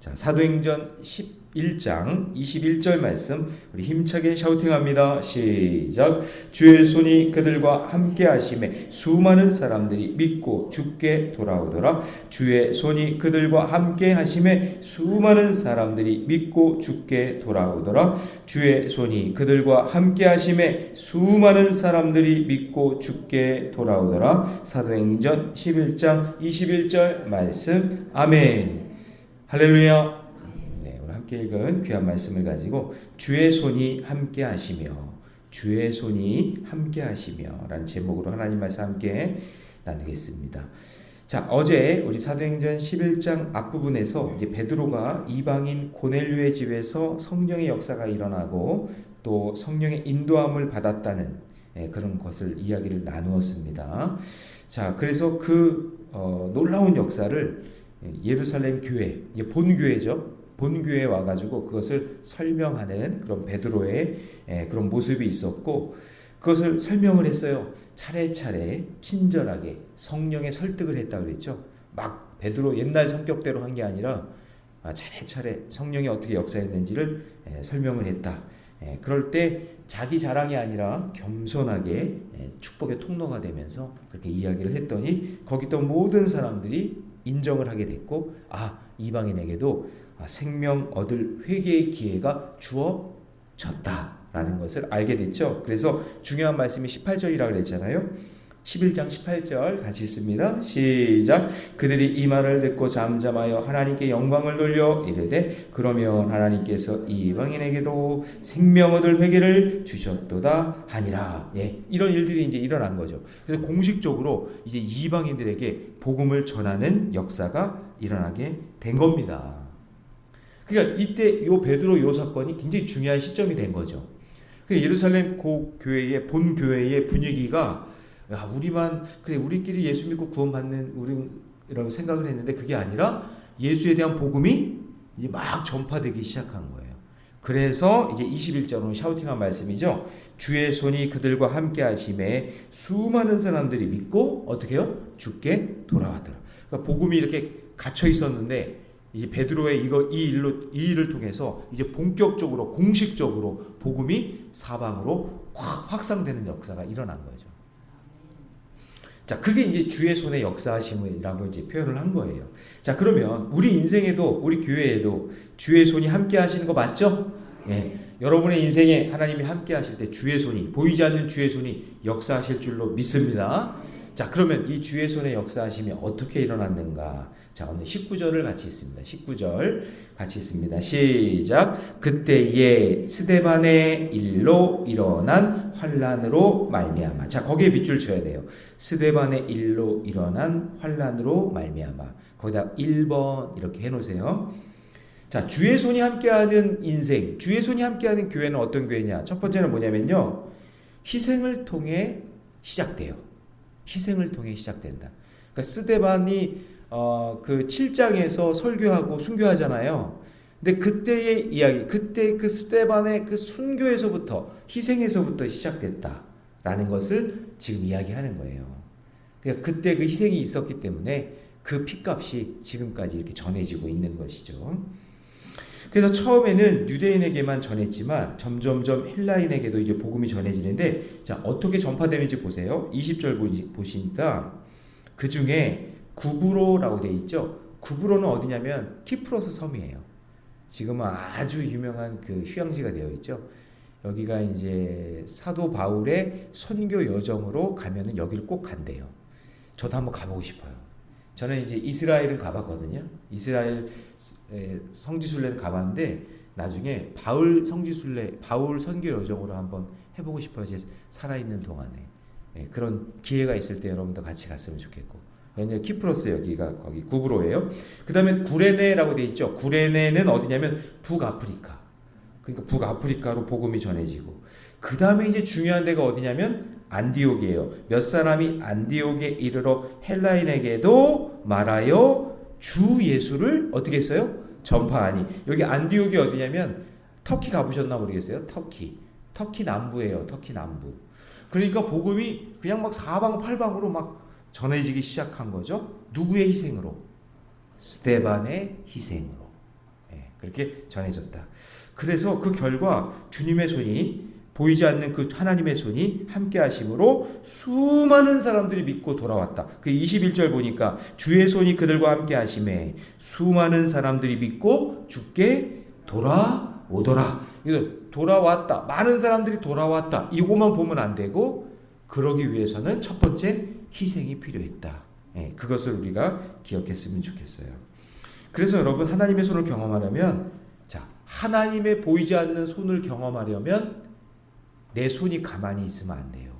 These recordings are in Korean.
자, 사도행전 11장 21절 말씀 우리 힘차게 샤우팅합니다. 시작. 주의 손이 그들과 함께 하심에 수많은 사람들이 믿고 주께 돌아오더라. 주의 손이 그들과 함께 하심에 수많은 사람들이 믿고 주께 돌아오더라. 주의 손이 그들과 함께 하심에 수많은 사람들이 믿고 주께 돌아오더라. 사도행전 11장 21절 말씀. 아멘. 할렐루야. 네, 오늘 함께 읽은 귀한 말씀을 가지고 주의 손이 함께 하시며, 주의 손이 함께 하시며 라는 제목으로 하나님 말씀 함께 나누겠습니다. 자, 어제 우리 사도행전 11장 앞부분에서 이제 베드로가 이방인 고넬료의 집에서 성령의 역사가 일어나고 또 성령의 인도함을 받았다는 그런 것을 이야기를 나누었습니다. 자, 그래서 놀라운 역사를 예루살렘 교회, 본교회죠. 본교회에 와가지고 그것을 설명하는 그런 베드로의 그런 모습이 있었고, 그것을 설명을 했어요. 차례차례 친절하게 성령의 설득을 했다고 그랬죠. 막 베드로 옛날 성격대로 한 게 아니라 차례차례 성령이 어떻게 역사했는지를 설명을 했다. 그럴 때 자기 자랑이 아니라 겸손하게 축복의 통로가 되면서 그렇게 이야기를 했더니 거기 있던 모든 사람들이 인정을 하게 됐고, 이방인에게도 생명 얻을 회개의 기회가 주어졌다라는 것을 알게 됐죠. 그래서 중요한 말씀이 18절이라고 그랬잖아요. 11장 18절 같이 읽습니다. 시작. 그들이 이 말을 듣고 잠잠하여 하나님께 영광을 돌려 이르되 그러면 하나님께서 이방인에게도 생명 얻을 회개를 주셨도다 하니라. 이런 일들이 이제 일어난 거죠. 그래서 공식적으로 이제 이방인들에게 복음을 전하는 역사가 일어나게 된 겁니다. 그러니까 이때 요 베드로 요 사건이 굉장히 중요한 시점이 된 거죠. 예루살렘 교회의 본 교회의 분위기가 우리끼리 예수 믿고 구원받는 우리라고 생각을 했는데 그게 아니라 예수에 대한 복음이 이제 막 전파되기 시작한 거예요. 그래서 이제 21절은 샤우팅한 말씀이죠. 주의 손이 그들과 함께 하심에 수많은 사람들이 믿고 어떻게 해요? 주께 돌아왔더라. 그러니까 복음이 이렇게 갇혀 있었는데 이제 베드로의 이 일을 통해서 이제 본격적으로 공식적으로 복음이 사방으로 확 확산되는 역사가 일어난 거죠. 자, 그게 이제 주의 손의 역사하심이라고 이제 표현을 한 거예요. 자, 그러면 우리 인생에도, 우리 교회에도 주의 손이 함께 하시는 거 맞죠? 여러분의 인생에 하나님이 함께 하실 때 주의 손이, 보이지 않는 주의 손이 역사하실 줄로 믿습니다. 자, 그러면 이 주의 손의 역사하심이 어떻게 일어났는가? 자, 오늘 19절을 같이 읽습니다. 19절 같이 읽습니다. 시작. 그때에 스데반의 일로 일어난 환난으로 말미암아. 자, 거기에 밑줄 쳐야 돼요. 스데반의 일로 일어난 환난으로 말미암아. 거기다 1번 이렇게 해놓으세요. 자, 주의 손이 함께하는 인생, 주의 손이 함께하는 교회는 어떤 교회냐? 첫 번째는 뭐냐면요, 희생을 통해 시작돼요. 희생을 통해 시작된다. 그러니까 스데반이 그 7장에서 설교하고 순교하잖아요. 근데 그때의 이야기, 그때 그 스데반의 그 순교에서부터, 희생에서부터 시작됐다라는 것을 지금 이야기하는 거예요. 그러니까 그때 그 희생이 있었기 때문에 그 핏값이 지금까지 이렇게 전해지고 있는 것이죠. 그래서 처음에는 유대인에게만 전했지만 점점점 헬라인에게도 이제 복음이 전해지는데, 자, 어떻게 전파되는지 보세요. 20절 보시니까 그 중에 구브로라고 되어 있죠. 구브로는 어디냐면 키프로스 섬이에요. 지금은 아주 유명한 그 휴양지가 되어 있죠. 여기가 이제 사도 바울의 선교 여정으로 가면은 여기를 꼭 간대요. 저도 한번 가보고 싶어요. 저는 이제 이스라엘은 가봤거든요. 이스라엘 성지순례는 가봤는데 나중에 바울 선교 여정으로 한번 해보고 싶어요. 제 살아있는 동안에. 그런 기회가 있을 때 여러분도 같이 갔으면 좋겠고. 왜냐면 키프로스 여기가 거기 구브로예요. 그 다음에 구레네라고 돼 있죠. 구레네는 어디냐면 북아프리카. 그러니까 북아프리카로 복음이 전해지고. 그 다음에 이제 중요한 데가 어디냐면 안디옥이에요. 몇 사람이 안디옥에 이르러 헬라인에게도 말하여 주 예수를 어떻게 했어요? 전파하니. 여기 안디옥이 어디냐면 터키 가보셨나 모르겠어요. 터키 남부예요. 터키 남부. 그러니까 복음이 그냥 막 사방팔방으로 막 전해지기 시작한 거죠. 누구의 희생으로? 스데반의 희생으로. 그렇게 전해졌다. 그래서 그 결과 주님의 손이 보이지 않는 그 하나님의 손이 함께 하심으로 수많은 사람들이 믿고 돌아왔다. 그 21절 보니까 주의 손이 그들과 함께 하심에 수많은 사람들이 믿고 주께 돌아오더라. 그래서 돌아왔다. 많은 사람들이 돌아왔다. 이것만 보면 안 되고 그러기 위해서는 첫 번째 희생이 필요했다. 그것을 우리가 기억했으면 좋겠어요. 그래서 여러분 하나님의 손을 경험하려면 하나님의 보이지 않는 손을 경험하려면 내 손이 가만히 있으면 안 돼요.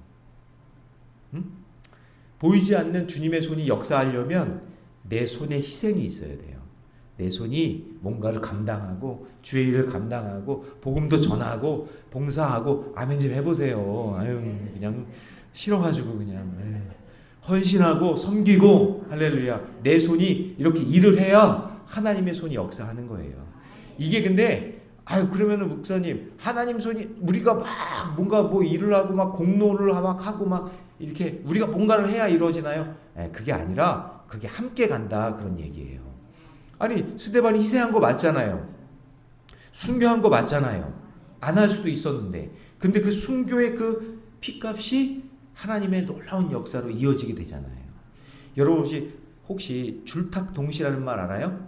보이지 않는 주님의 손이 역사하려면 내 손에 희생이 있어야 돼요. 내 손이 뭔가를 감당하고 주의 일을 감당하고 복음도 전하고 봉사하고 아멘 좀 해보세요. 아유 그냥 싫어가지고 그냥 헌신하고 섬기고 할렐루야. 내 손이 이렇게 일을 해야 하나님의 손이 역사하는 거예요. 이게 근데 그러면은 목사님 하나님 손이 우리가 막 뭔가 뭐 일을 하고 막 공로를 막 하고 막 이렇게 우리가 뭔가를 해야 이루어지나요? 그게 아니라 그게 함께 간다 그런 얘기예요. 아니 스데반이 희생한 거 맞잖아요. 순교한 거 맞잖아요. 안 할 수도 있었는데 근데 그 순교의 그 피값이 하나님의 놀라운 역사로 이어지게 되잖아요. 여러분 혹시 줄탁동시라는 말 알아요?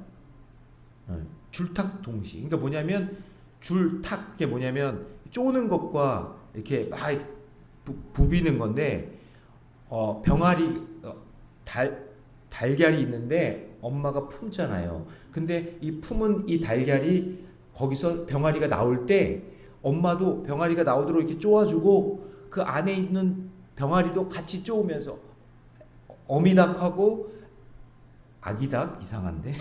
줄탁동시. 그러니까 뭐냐면 줄탁 그게 뭐냐면 쪼는 것과 이렇게 막 부비는 건데 병아리 달걀이 있는데 엄마가 품잖아요. 근데 이 품은 이 달걀이 거기서 병아리가 나올 때 엄마도 병아리가 나오도록 이렇게 쪼아주고 그 안에 있는 병아리도 같이 쪼으면서 어미닭하고 아기닭 이상한데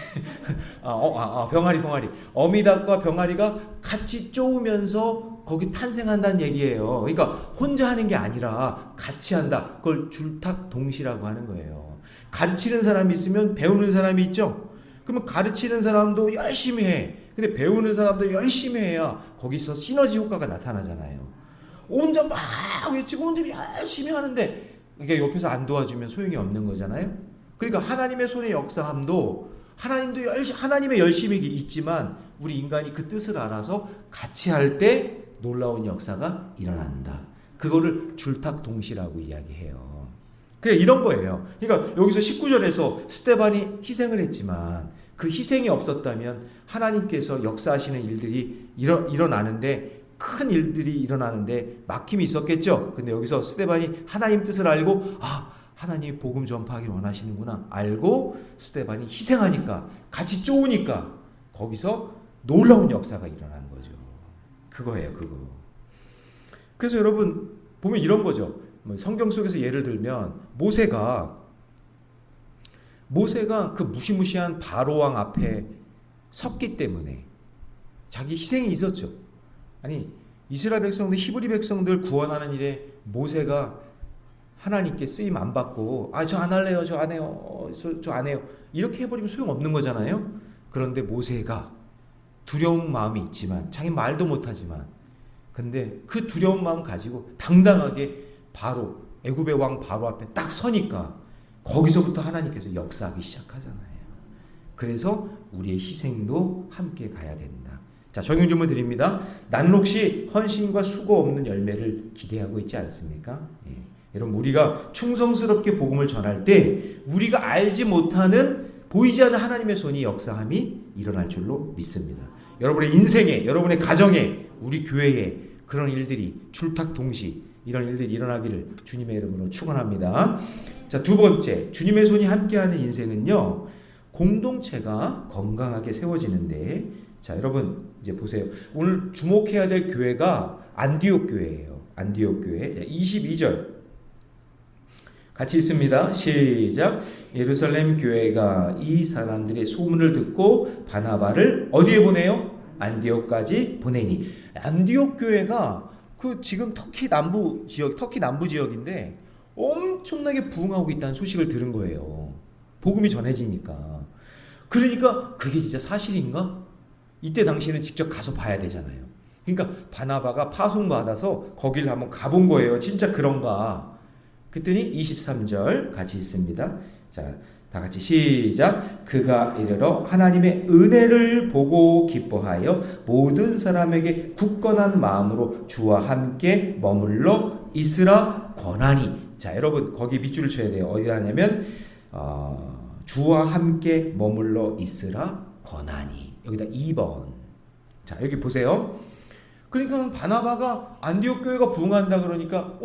병아리 어미닭과 병아리가 같이 쪼으면서 거기 탄생한다는 얘기예요. 그러니까 혼자 하는 게 아니라 같이 한다. 그걸 줄탁동시라고 하는 거예요. 가르치는 사람이 있으면 배우는 사람이 있죠. 그러면 가르치는 사람도 열심히 해. 근데 배우는 사람도 열심히 해야 거기서 시너지 효과가 나타나잖아요. 혼자 막 외치고 혼자 열심히 하는데 이게 옆에서 안 도와주면 소용이 없는 거잖아요. 그러니까 하나님의 손의 역사함도 하나님의 열심이 있지만 우리 인간이 그 뜻을 알아서 같이 할 때 놀라운 역사가 일어난다. 그거를 줄탁동시라고 이야기해요. 그냥 이런 거예요. 그러니까 여기서 19절에서 스데반이 희생을 했지만 그 희생이 없었다면 하나님께서 역사하시는 일들이 일어나는데 큰 일들이 일어나는데 막힘이 있었겠죠. 근데 여기서 스데반이 하나님 뜻을 알고 하나님이 복음 전파하기 원하시는구나 알고 스데반이 희생하니까 같이 쪼으니까 거기서 놀라운 역사가 일어난 거죠. 그거예요. 그거. 그래서 여러분 보면 이런 거죠. 성경 속에서 예를 들면 모세가 그 무시무시한 바로왕 앞에 섰기 때문에 자기 희생이 있었죠. 아니 이스라엘 백성들 히브리 백성들 구원하는 일에 모세가 하나님께 쓰임 안 받고 저 안 할래요. 저 안 해요. 저 안 해요. 이렇게 해버리면 소용없는 거잖아요. 그런데 모세가 두려운 마음이 있지만 자기 말도 못하지만 근데 그 두려운 마음 가지고 당당하게 바로 애굽의 왕 바로 앞에 딱 서니까 거기서부터 하나님께서 역사하기 시작하잖아요. 그래서 우리의 희생도 함께 가야 된다. 자, 적용 질문 드립니다. 난 혹시 헌신과 수고 없는 열매를 기대하고 있지 않습니까? 여러분 우리가 충성스럽게 복음을 전할 때 우리가 알지 못하는 보이지 않는 하나님의 손이 역사함이 일어날 줄로 믿습니다. 여러분의 인생에 여러분의 가정에 우리 교회에 그런 일들이 줄탁동시 이런 일들이 일어나기를 주님의 이름으로 축원합니다. 자, 두 번째 주님의 손이 함께하는 인생은요 공동체가 건강하게 세워지는데 자 여러분 이제 보세요. 오늘 주목해야 될 교회가 안디옥 교회예요. 안디옥 교회 22절 같이 있습니다. 시작. 예루살렘 교회가 이 사람들의 소문을 듣고 바나바를 어디에 보내요? 안디옥까지 보내니. 안디옥 교회가 그 지금 터키 남부 지역인데 엄청나게 부흥하고 있다는 소식을 들은 거예요. 복음이 전해지니까. 그러니까 그게 진짜 사실인가? 이때 당시에는 직접 가서 봐야 되잖아요. 그러니까 바나바가 파송받아서 거기를 한번 가본 거예요. 진짜 그런가? 그랬더니 23절 같이 있습니다. 자, 다 같이 시작. 그가 이르러 하나님의 은혜를 보고 기뻐하여 모든 사람에게 굳건한 마음으로 주와 함께 머물러 있으라 권하니. 자, 여러분 거기 밑줄을 쳐야 돼요. 어디 하냐면 주와 함께 머물러 있으라 권하니. 여기다 2번. 자, 여기 보세요. 그러니까 바나바가 안디옥 교회가 부흥한다 그러니까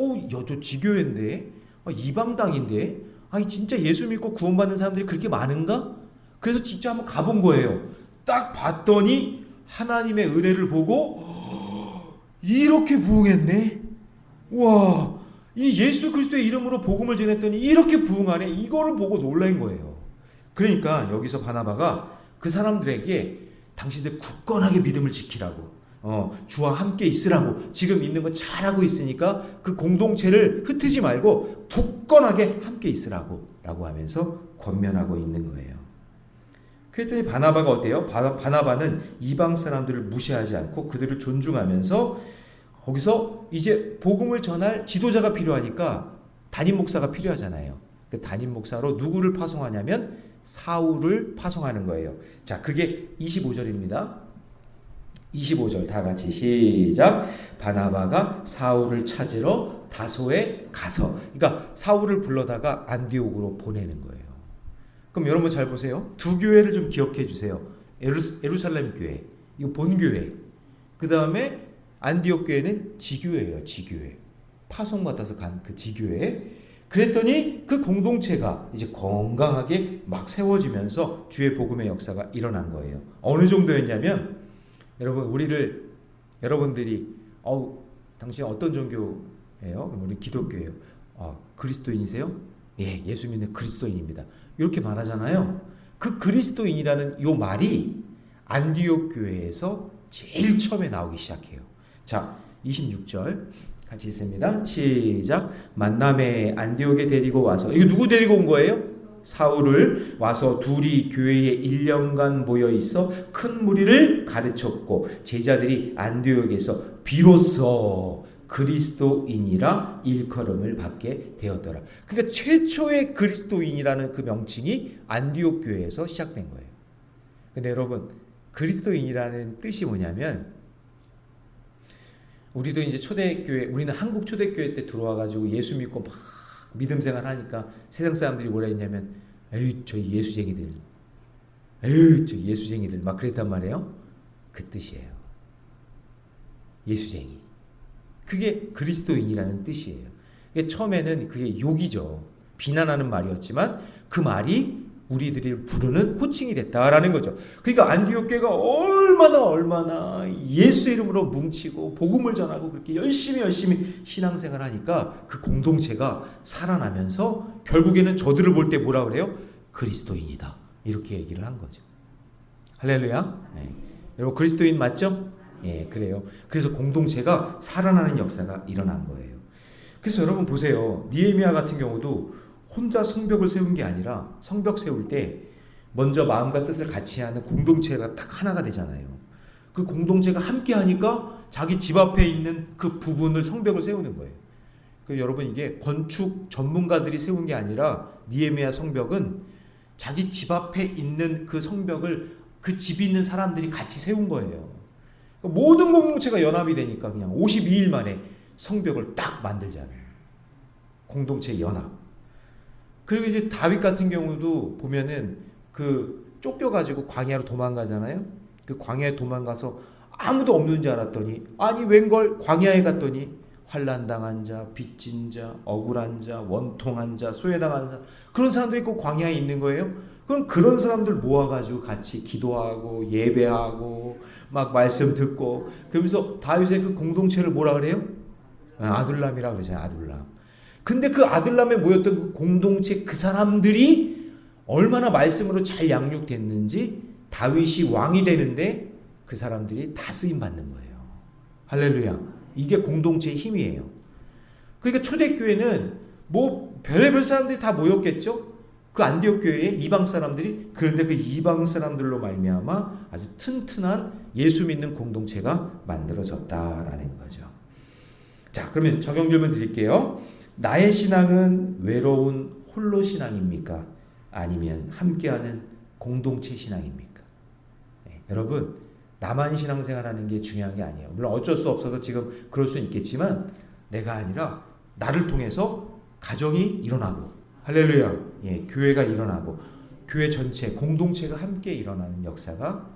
저 지교회인데 이방 땅인데 아니 진짜 예수 믿고 구원받는 사람들이 그렇게 많은가? 그래서 직접 한번 가본 거예요. 딱 봤더니 하나님의 은혜를 보고 이렇게 부흥했네. 와, 이 예수 그리스도의 이름으로 복음을 전했더니 이렇게 부흥하네. 이거를 보고 놀란 거예요. 그러니까 여기서 바나바가 그 사람들에게 당신들 굳건하게 믿음을 지키라고, 주와 함께 있으라고, 지금 있는 거 잘하고 있으니까 그 공동체를 흩트지 말고 굳건하게 함께 있으라고 라고 하면서 권면하고 있는 거예요. 그랬더니 바나바가 어때요? 바나바는 이방 사람들을 무시하지 않고 그들을 존중하면서 거기서 이제 복음을 전할 지도자가 필요하니까 담임 목사가 필요하잖아요. 그 담임 목사로 누구를 파송하냐면 사울을 파송하는 거예요. 자, 그게 25절입니다. 25절 다 같이 시작. 바나바가 사울을 찾으러 다소에 가서, 그러니까 사울을 불러다가 안디옥으로 보내는 거예요. 그럼 여러분 잘 보세요. 두 교회를 좀 기억해 주세요. 예루살렘 교회, 이거 본교회. 그 다음에 안디옥 교회는 지교회예요. 지교회. 파송받아서 간 그 지교회. 그랬더니 그 공동체가 이제 건강하게 막 세워지면서 주의 복음의 역사가 일어난 거예요. 어느 정도였냐면, 여러분 여러분들이 당신 어떤 종교예요? 그럼 우리 기독교예요. 그리스도인이세요? 예, 예수 믿는 그리스도인입니다. 이렇게 말하잖아요. 그 그리스도인이라는 요 말이 안디옥 교회에서 제일 처음에 나오기 시작해요. 자, 26절 같이 읽습니다. 시작. 만남에 안디옥에 데리고 와서, 이거 누구 데리고 온 거예요? 사울을 와서 둘이 교회에 1년간 모여 있어 큰 무리를 가르쳤고 제자들이 안디옥에서 비로소 그리스도인이라 일컬음을 받게 되었더라. 그러니까 최초의 그리스도인이라는 그 명칭이 안디옥 교회에서 시작된 거예요. 근데 여러분, 그리스도인이라는 뜻이 뭐냐면, 우리도 이제 초대교회, 우리는 한국 초대교회 때 들어와가지고 예수 믿고 막 믿음 생활 하니까 세상 사람들이 뭐라 했냐면, 에휴, 저 예수쟁이들, 에휴, 저 예수쟁이들 막 그랬단 말이에요. 그 뜻이에요. 예수쟁이. 그게 그리스도인이라는 뜻이에요. 처음에는 그게 욕이죠. 비난하는 말이었지만 그 말이 우리들이 부르는 호칭이 됐다라는 거죠. 그러니까 안디옥 교회가 얼마나 예수 이름으로 뭉치고 복음을 전하고 그렇게 열심히 신앙생활 하니까 그 공동체가 살아나면서 결국에는 저들을 볼 때 뭐라 그래요? 그리스도인이다. 이렇게 얘기를 한 거죠. 할렐루야. 네. 여러분 그리스도인 맞죠? 예, 그래요. 그래서 공동체가 살아나는 역사가 일어난 거예요. 그래서 여러분 보세요. 느헤미야 같은 경우도 혼자 성벽을 세운 게 아니라 성벽 세울 때 먼저 마음과 뜻을 같이 하는 공동체가 딱 하나가 되잖아요. 그 공동체가 함께 하니까 자기 집 앞에 있는 그 부분을 성벽을 세우는 거예요. 여러분 이게 건축 전문가들이 세운 게 아니라 느헤미야 성벽은 자기 집 앞에 있는 그 성벽을 그 집에 있는 사람들이 같이 세운 거예요. 모든 공동체가 연합이 되니까 그냥 52일 만에 성벽을 딱 만들잖아요. 공동체 연합. 그리고 이제 다윗 같은 경우도 보면은 그 쫓겨가지고 광야로 도망가잖아요. 그 광야에 도망가서 아무도 없는 줄 알았더니 아니 웬걸 광야에 갔더니 환난당한 자, 빚진 자, 억울한 자, 원통한 자, 소외당한 자 그런 사람들이 꼭 광야에 있는 거예요. 그럼 그런 사람들 모아가지고 같이 기도하고 예배하고 막 말씀 듣고 그러면서 다윗의 그 공동체를 뭐라 그래요? 아둘람이라고 그러잖아요. 아둘람. 근데 그 아들람에 모였던 그 공동체 그 사람들이 얼마나 말씀으로 잘 양육됐는지 다윗이 왕이 되는데 그 사람들이 다 쓰임 받는 거예요. 할렐루야. 이게 공동체의 힘이에요. 그러니까 초대교회는 뭐 별의별 사람들이 다 모였겠죠. 그 안디옥 교회에 이방 사람들이. 그런데 그 이방 사람들로 말미암아 아주 튼튼한 예수 믿는 공동체가 만들어졌다라는 거죠. 자, 그러면 적용 질문 드릴게요. 나의 신앙은 외로운 홀로 신앙입니까? 아니면 함께하는 공동체 신앙입니까? 네, 여러분, 나만 신앙생활하는 게 중요한 게 아니에요. 물론 어쩔 수 없어서 지금 그럴 수는 있겠지만 내가 아니라 나를 통해서 가정이 일어나고, 할렐루야, 예, 교회가 일어나고 교회 전체 공동체가 함께 일어나는 역사가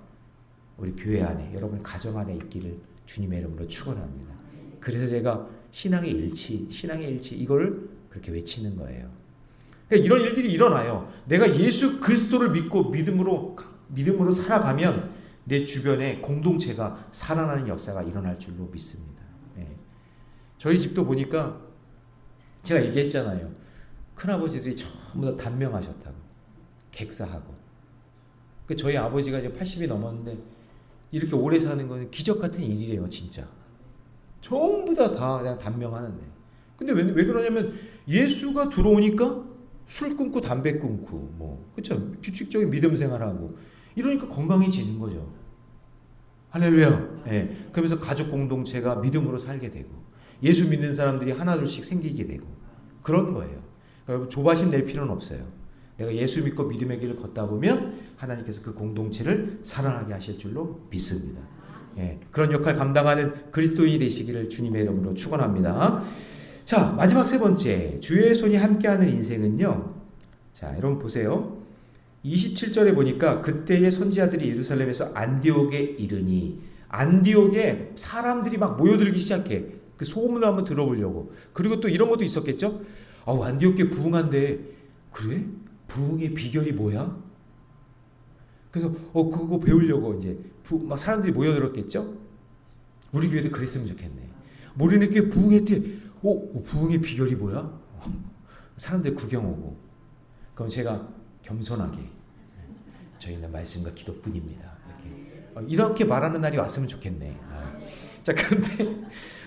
우리 교회 안에, 여러분 가정 안에 있기를 주님의 이름으로 축원합니다. 그래서 제가 신앙의 일치 이거를 그렇게 외치는 거예요. 그러니까 이런 일들이 일어나요. 내가 예수 그리스도를 믿고 믿음으로 살아가면 내 주변에 공동체가 살아나는 역사가 일어날 줄로 믿습니다. 예. 저희 집도 보니까 제가 얘기했잖아요. 큰아버지들이 전부 다 단명하셨다고, 객사하고. 저희 아버지가 이제 80이 넘었는데 이렇게 오래 사는 거는 기적 같은 일이래요, 진짜. 전부 다 그냥 단명하는데. 근데 왜 그러냐면 예수가 들어오니까 술 끊고 담배 끊고 그렇죠? 규칙적인 믿음 생활하고 이러니까 건강해지는 거죠. 할렐루야. 예. 그러면서 가족 공동체가 믿음으로 살게 되고 예수 믿는 사람들이 하나둘씩 생기게 되고 그런 거예요. 그러니까 조바심 낼 필요는 없어요. 내가 예수 믿고 믿음의 길을 걷다 보면 하나님께서 그 공동체를 살아나게 하실 줄로 믿습니다. 예. 그런 역할 감당하는 그리스도인이 되시기를 주님의 이름으로 축원합니다. 자, 마지막 세 번째, 주의 손이 함께하는 인생은요. 자, 여러분 보세요. 27절에 보니까 그때의 선지자들이 예루살렘에서 안디옥에 이르니, 안디옥에 사람들이 막 모여들기 시작해. 그 소문을 한번 들어보려고. 그리고 또 이런 것도 있었겠죠. 안디옥에 부흥한데, 그래? 부흥의 비결이 뭐야? 그래서 그거 배우려고 이제 막 사람들이 모여들었겠죠. 우리 교회도 그랬으면 좋겠네. 모리네교회 부흥했대. 부흥의 비결이 뭐야? 사람들 구경 오고. 그럼 제가 겸손하게, 저희는 말씀과 기도뿐입니다, 이렇게 말하는 날이 왔으면 좋겠네. 자,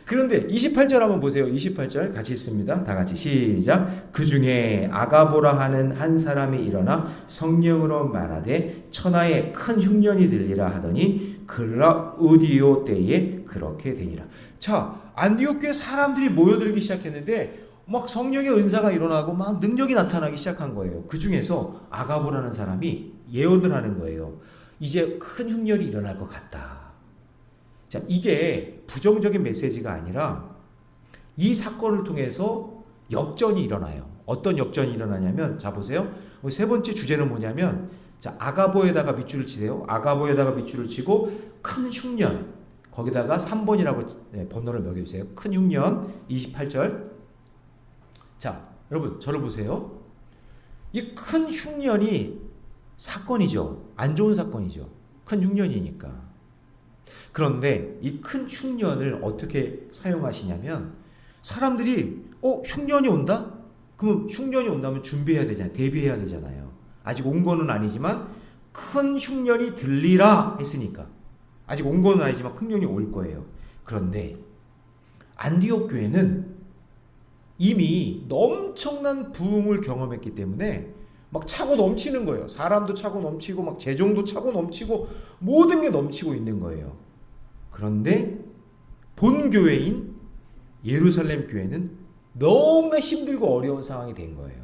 그런데 28절 한번 보세요. 28절 같이 있습니다. 다 같이 시작. 그 중에 아가보라 하는 한 사람이 일어나 성령으로 말하되 천하에 큰 흉년이 들리라 하더니 글라우디오 때에 그렇게 되니라. 자, 안디옥 교회 사람들이 모여들기 시작했는데 막 성령의 은사가 일어나고 막 능력이 나타나기 시작한 거예요. 그 중에서 아가보라는 사람이 예언을 하는 거예요. 이제 큰 흉년이 일어날 것 같다. 자, 이게 부정적인 메시지가 아니라 이 사건을 통해서 역전이 일어나요. 어떤 역전이 일어나냐면, 자 보세요. 세 번째 주제는 뭐냐면, 자, 아가보에다가 밑줄을 치세요. 아가보에다가 밑줄을 치고 큰 흉년, 거기다가 3번이라고 번호를 매겨주세요. 큰 흉년 28절. 자, 여러분 저를 보세요. 이 큰 흉년이 사건이죠. 안 좋은 사건이죠. 큰 흉년이니까. 그런데 이 큰 흉년을 어떻게 사용하시냐면, 사람들이 흉년이 온다? 그러면 흉년이 온다면 준비해야 되잖아요. 대비해야 되잖아요. 아직 온 거는 아니지만 큰 흉년이 들리라 했으니까. 아직 온 거는 아니지만 큰 흉년이 올 거예요. 그런데 안디옥 교회는 이미 엄청난 부흥을 경험했기 때문에 막 차고 넘치는 거예요. 사람도 차고 넘치고 막 재정도 차고 넘치고 모든 게 넘치고 있는 거예요. 그런데 본 교회인 예루살렘 교회는 너무나 힘들고 어려운 상황이 된 거예요.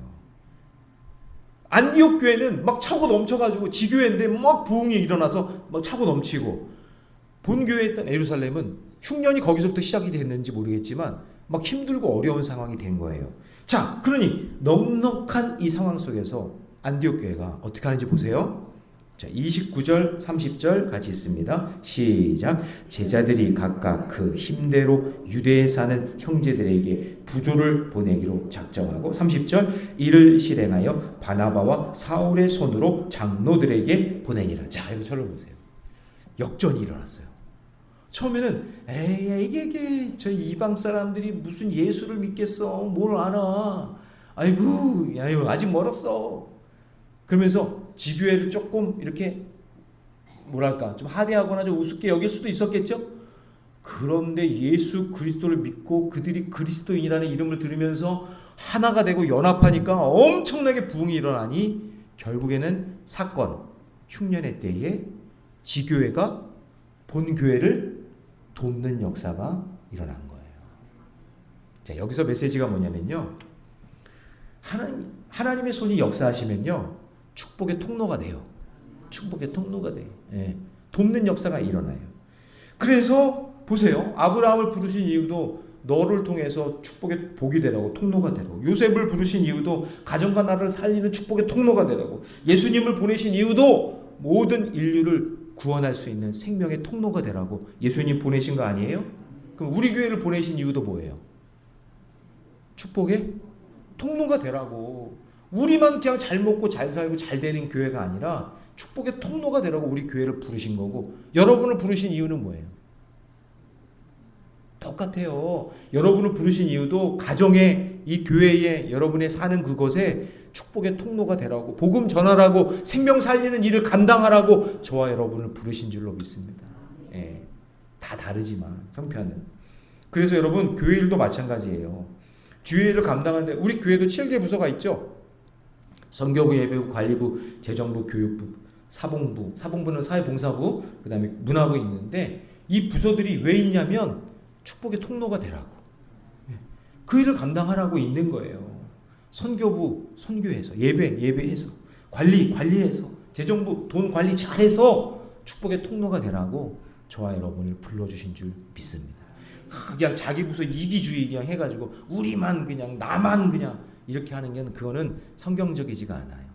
안디옥 교회는 막 차고 넘쳐가지고 지교회인데 막 부흥이 일어나서 막 차고 넘치고, 본 교회였던 예루살렘은 흉년이 거기서부터 시작이 됐는지 모르겠지만 막 힘들고 어려운 상황이 된 거예요. 자, 그러니 넉넉한 이 상황 속에서 안디옥 교회가 어떻게 하는지 보세요. 자, 29절 30절 같이 있습니다. 시작. 제자들이 각각 그 힘대로 유대에 사는 형제들에게 부조를 보내기로 작정하고, 30절 이를 실행하여 바나바와 사울의 손으로 장로들에게 보내니라. 자, 여러분 저를 보세요. 역전이 일어났어요. 처음에는 이게 저 이방 사람들이 무슨 예수를 믿겠어, 뭘 알아, 아이고 아직 멀었어. 그러면서 지교회를 조금 이렇게 뭐랄까 좀 하대하거나 좀 우습게 여길 수도 있었겠죠. 그런데 예수 그리스도를 믿고 그들이 그리스도인이라는 이름을 들으면서 하나가 되고 연합하니까 엄청나게 부흥이 일어나니 결국에는 사건 흉년의 때에 지교회가 본 교회를 돕는 역사가 일어난 거예요. 자, 여기서 메시지가 뭐냐면요, 하나님의 손이 역사하시면요, 축복의 통로가 돼요. 축복의 통로가 돼요. 예. 돕는 역사가 일어나요. 그래서 보세요. 아브라함을 부르신 이유도 너를 통해서 축복의 복이 되라고, 통로가 되라고. 요셉을 부르신 이유도 가정과 나라를 살리는 축복의 통로가 되라고. 예수님을 보내신 이유도 모든 인류를 구원할 수 있는 생명의 통로가 되라고 예수님 보내신 거 아니에요? 그럼 우리 교회를 보내신 이유도 뭐예요? 축복의 통로가 되라고. 우리만 그냥 잘 먹고 잘 살고 잘 되는 교회가 아니라 축복의 통로가 되라고 우리 교회를 부르신 거고, 여러분을 부르신 이유는 뭐예요? 똑같아요. 여러분을 부르신 이유도 가정에, 이 교회에, 여러분의 사는 그곳에 축복의 통로가 되라고, 복음 전하라고, 생명 살리는 일을 감당하라고 저와 여러분을 부르신 줄로 믿습니다. 예, 다 다르지만 형편은. 그래서 여러분, 교회 일도 마찬가지예요. 주의 일을 감당하는데 우리 교회도 7개 부서가 있죠. 선교부, 예배부, 관리부, 재정부, 교육부, 사봉부. 사봉부는 사회봉사부, 그 다음에 문화부 있는데, 이 부서들이 왜 있냐면 축복의 통로가 되라고, 그 일을 감당하라고 있는 거예요. 선교부 선교해서, 예배해서, 관리해서, 재정부 돈 관리 잘해서 축복의 통로가 되라고 저와 여러분을 불러주신 줄 믿습니다. 그냥 자기 부서 이기주의 그냥 해가지고 우리만 그냥, 나만 그냥 이렇게 하는 게, 그거는 성경적이지가 않아요.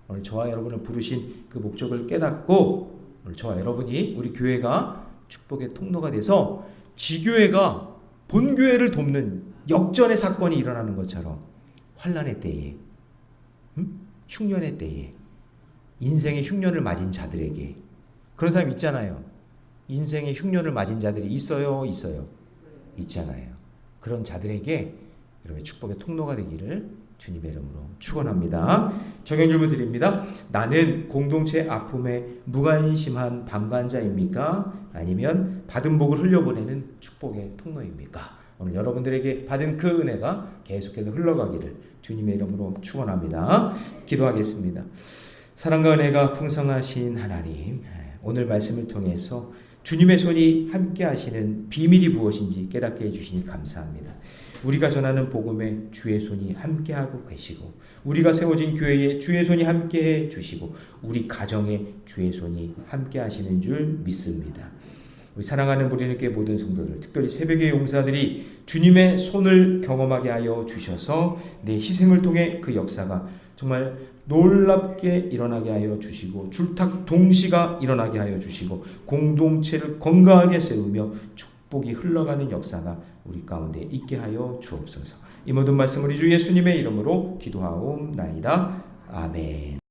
오늘 저와 여러분을 부르신 그 목적을 깨닫고, 오늘 저와 여러분이, 우리 교회가 축복의 통로가 돼서 지교회가 본교회를 돕는 역전의 사건이 일어나는 것처럼, 환난의 때에, 흉년의 때에, 인생의 흉년을 맞은 자들에게, 그런 사람 있잖아요. 인생의 흉년을 맞은 자들이 있어요? 있잖아요. 그런 자들에게 여러분의 축복의 통로가 되기를 주님의 이름으로 축원합니다. 적용 질문 드립니다. 나는 공동체 아픔에 무관심한 방관자입니까? 아니면 받은 복을 흘려보내는 축복의 통로입니까? 오늘 여러분들에게 받은 그 은혜가 계속해서 흘러가기를 주님의 이름으로 축원합니다. 기도하겠습니다. 사랑과 은혜가 풍성하신 하나님, 오늘 말씀을 통해서 주님의 손이 함께 하시는 비밀이 무엇인지 깨닫게 해주시니 감사합니다. 우리가 전하는 복음에 주의 손이 함께하고 계시고, 우리가 세워진 교회에 주의 손이 함께해 주시고, 우리 가정에 주의 손이 함께 하시는 줄 믿습니다. 우리 사랑하는 우리에게 모든 성도들, 특별히 새벽의 용사들이 주님의 손을 경험하게 하여 주셔서 내 희생을 통해 그 역사가 정말 놀랍게 일어나게 하여 주시고, 줄탁 동시가 일어나게 하여 주시고, 공동체를 건강하게 세우며 축복이 흘러가는 역사가 우리 가운데 있게 하여 주옵소서. 이 모든 말씀 우리 주 예수님의 이름으로 기도하옵나이다. 아멘.